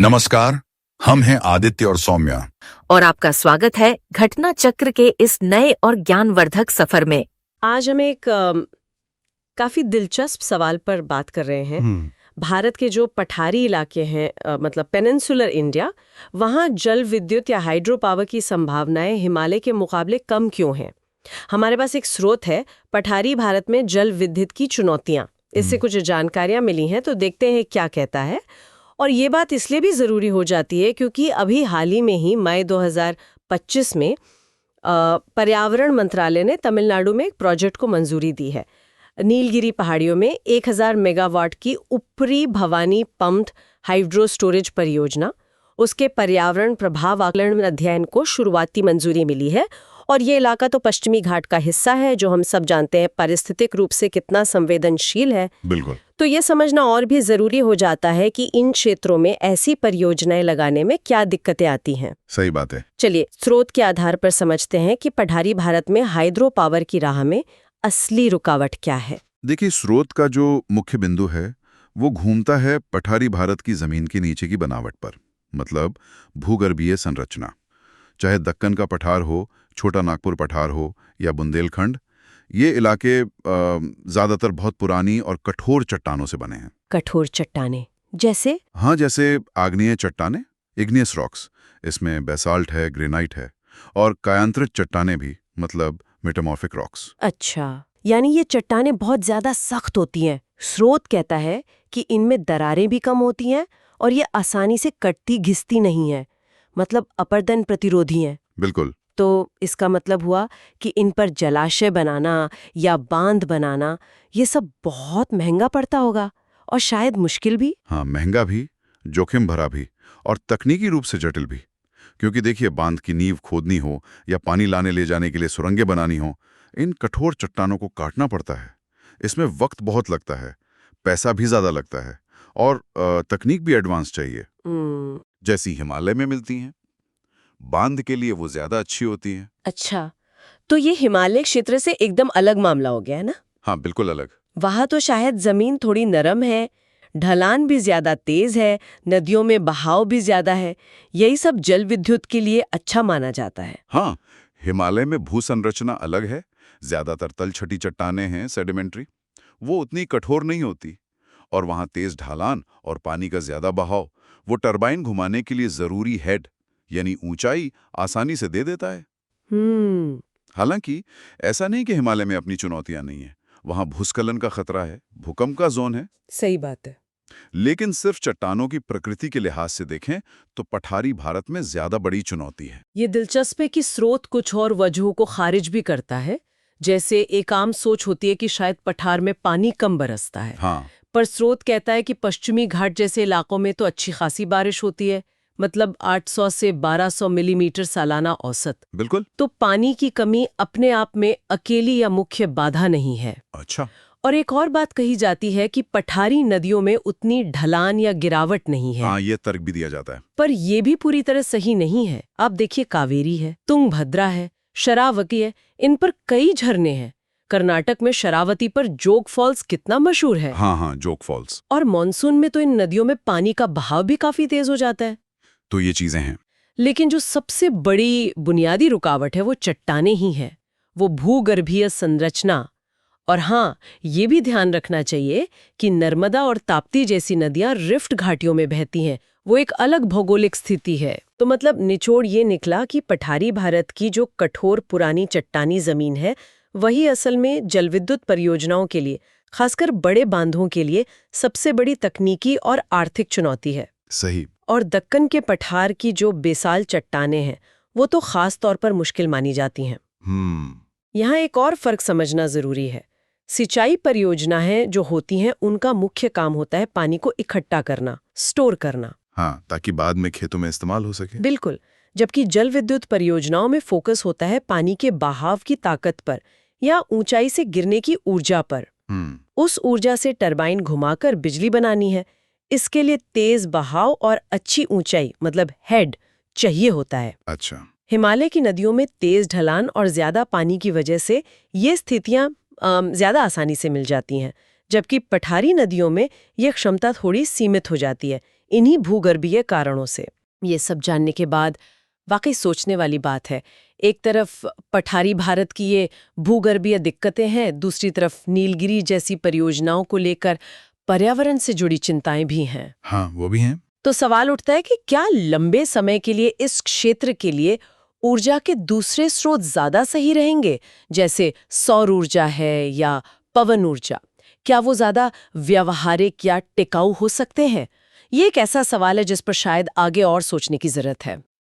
नमस्कार, हम हैं आदित्य और सौम्या। और आपका स्वागत है घटना चक्र के इस नए और ज्ञानवर्धक सफर में। आज हम एक काफी दिलचस्प सवाल पर बात कर रहे हैं। भारत के जो पठारी इलाके हैं, मतलब पेनिनसुलर इंडिया, वहाँ जल विद्युत या हाइड्रो पावर की संभावनाएं हिमालय के मुकाबले कम क्यों हैं? हमारे पास एक स्रोत है, पठारी भारत में जल विद्युत की चुनौतियां। इससे कुछ जानकारियां मिली हैं, तो देखते हैं क्या कहता है। और ये बात इसलिए भी ज़रूरी हो जाती है क्योंकि अभी हाल ही में ही मई 2025 में पर्यावरण मंत्रालय ने तमिलनाडु में एक प्रोजेक्ट को मंजूरी दी है। नीलगिरी पहाड़ियों में 1000 मेगावाट की ऊपरी भवानी पम्प्ड हाइड्रो स्टोरेज परियोजना, उसके पर्यावरण प्रभाव आकलन अध्ययन को शुरुआती मंजूरी मिली है। और ये इलाका तो पश्चिमी घाट का हिस्सा है, जो हम सब जानते हैं पारिस्थितिक रूप से कितना संवेदनशील है। बिल्कुल। तो ये समझना और भी जरूरी हो जाता है कि इन क्षेत्रों में ऐसी परियोजनाएं लगाने में क्या दिक्कतें आती हैं। सही बात है। चलिए स्रोत के आधार पर समझते हैं कि पठारी भारत में हाइड्रो पावर की राह में असली रुकावट क्या है। देखिए, स्रोत का जो मुख्य बिंदु है वो घूमता है पठारी भारत की जमीन के नीचे की बनावट पर, मतलब भूगर्भीय संरचना। चाहे दक्कन का पठार हो, छोटा नागपुर पठार हो या बुंदेलखंड, ये इलाके ज्यादातर बहुत पुरानी और कठोर चट्टानों से बने हैं। कठोर चट्टानें जैसे? हाँ, जैसे आग्नेय चट्टानें, इग्नियस रॉक्स, इसमें बेसाल्ट है, ग्रेनाइट है, और कायांतरित चट्टानें भी, मतलब मेटामॉर्फिक रॉक्स। अच्छा, यानी ये चट्टानें बहुत ज्यादा सख्त होती हैं। स्रोत कहता है कि इनमें दरारें भी कम होती हैं और ये आसानी से कटती घिसती नहीं है, मतलब अपरदन प्रतिरोधी हैं। बिल्कुल। तो इसका मतलब हुआ कि इन पर जलाशय बनाना या बांध बनाना ये सब बहुत महंगा पड़ता होगा और शायद मुश्किल भी। हाँ, महंगा भी, जोखिम भरा भी, और तकनीकी रूप से जटिल भी। क्योंकि देखिए, बांध की नींव खोदनी हो या पानी लाने ले जाने के लिए सुरंगें बनानी हो, इन कठोर चट्टानों को काटना पड़ता है। इसमें वक्त बहुत लगता है, पैसा भी ज्यादा लगता है, और तकनीक भी एडवांस चाहिए, जैसी हिमालय में मिलती हैं। बांध के लिए वो ज्यादा अच्छी होती हैं। अच्छा, तो ये हिमालय क्षेत्र से एकदम अलग मामला हो गया है ना? हाँ, बिल्कुल अलग। वहाँ तो शायद जमीन थोड़ी नरम है, ढलान भी ज्यादा तेज है, नदियों में बहाव भी ज्यादा है। यही सब जल विद्युत के लिए अच्छा माना जाता है। हाँ, हिमालय में भू संरचना अलग है। ज्यादातर तलछटी चट्टानें हैं, सेडिमेंट्री, वो उतनी कठोर नहीं होती। और वहाँ तेज ढलान और पानी का ज्यादा बहाव वो टरबाइन घुमाने के लिए जरूरी हेड यानी ऊंचाई आसानी से दे देता है। हालांकि ऐसा नहीं कि हिमालय में अपनी चुनौतियां नहीं है। वहां भूस्खलन का खतरा है, भूकंप का जोन है। सही बात है। लेकिन सिर्फ चट्टानों की प्रकृति के लिहाज से देखें तो पठारी भारत में ज्यादा बड़ी चुनौती है। ये दिलचस्प है कि स्रोत कुछ और वजहों को खारिज भी करता है। जैसे एक आम सोच होती है कि शायद पठार में पानी कम बरसता है। हाँ, पर स्रोत कहता है कि पश्चिमी घाट जैसे इलाकों में तो अच्छी खासी बारिश होती है, मतलब 800 से 1200 मिलीमीटर सालाना औसत। बिल्कुल। तो पानी की कमी अपने आप में अकेली या मुख्य बाधा नहीं है। अच्छा। और एक और बात कही जाती है कि पठारी नदियों में उतनी ढलान या गिरावट नहीं है। हाँ, ये तर्क भी दिया जाता है। पर ये भी पूरी तरह सही नहीं है। आप देखिए, कावेरी है, तुंगभद्रा है, शरावती है, इन पर कई झरने हैं। कर्नाटक में शरावती पर जोग फॉल्स कितना मशहूर है। हाँ, जोग फॉल्स। और मॉनसून में तो इन नदियों में पानी का बहाव भी काफी तेज हो जाता है। तो ये चीजें हैं। लेकिन जो सबसे बड़ी बुनियादी रुकावट है वो चट्टानें ही है, वो भूगर्भीय संरचना। और हाँ, ये भी ध्यान रखना चाहिए कि नर्मदा और ताप्ती जैसी नदियां रिफ्ट घाटियों में बहती हैं। वो एक अलग भौगोलिक स्थिति है। तो मतलब निचोड़ ये निकला कि पठारी भारत की जो कठोर पुरानी चट्टानी जमीन है, वही असल में जलविद्युत परियोजनाओं के लिए, खासकर बड़े बांधों के लिए, सबसे बड़ी तकनीकी और आर्थिक चुनौती है। सही। और दक्कन के पठार की जो बेसाल चट्टानें हैं, वो तो खास तौर पर मुश्किल मानी जाती हैं। यहाँ एक और फर्क समझना जरूरी है। सिंचाई परियोजनाएं जो होती हैं, उनका मुख्य काम होता है पानी को इकट्ठा करना, स्टोर करना। हाँ, ताकि बाद में खेतों में इस्तेमाल हो सके। बिल्कुल। जबकि जल विद्युत परियोजनाओं में फोकस होता है पानी के बहाव की ताकत पर या ऊंचाई से गिरने की ऊर्जा पर। उस ऊर्जा से टरबाइन घुमाकर बिजली बनानी है। इसके लिए तेज बहाव और अच्छी ऊंचाई, मतलब हेड, चाहिए होता है। अच्छा। हिमालय की नदियों में तेज ढलान और ज्यादा पानी की वजह से ये स्थितियां ज्यादा आसानी से मिल जाती हैं, जबकि पठारी नदियों में यह क्षमता थोड़ी सीमित हो जाती है। इन्हीं भूगर्भीय कारणों से। ये सब जानने के बाद वाकई सोचने वाली बात है। एक तरफ पठारी भारत की ये भूगर्भीय दिक्कतें हैं, दूसरी तरफ नीलगिरी जैसी परियोजनाओं को लेकर पर्यावरण से जुड़ी चिंताएं भी हैं। हाँ, वो भी हैं। तो सवाल उठता है कि क्या लंबे समय के लिए इस क्षेत्र के लिए ऊर्जा के दूसरे स्रोत ज्यादा सही रहेंगे, जैसे सौर ऊर्जा है या पवन ऊर्जा? क्या वो ज्यादा व्यावहारिक या टिकाऊ हो सकते हैं? ये एक ऐसा सवाल है जिस पर शायद आगे और सोचने की जरूरत है।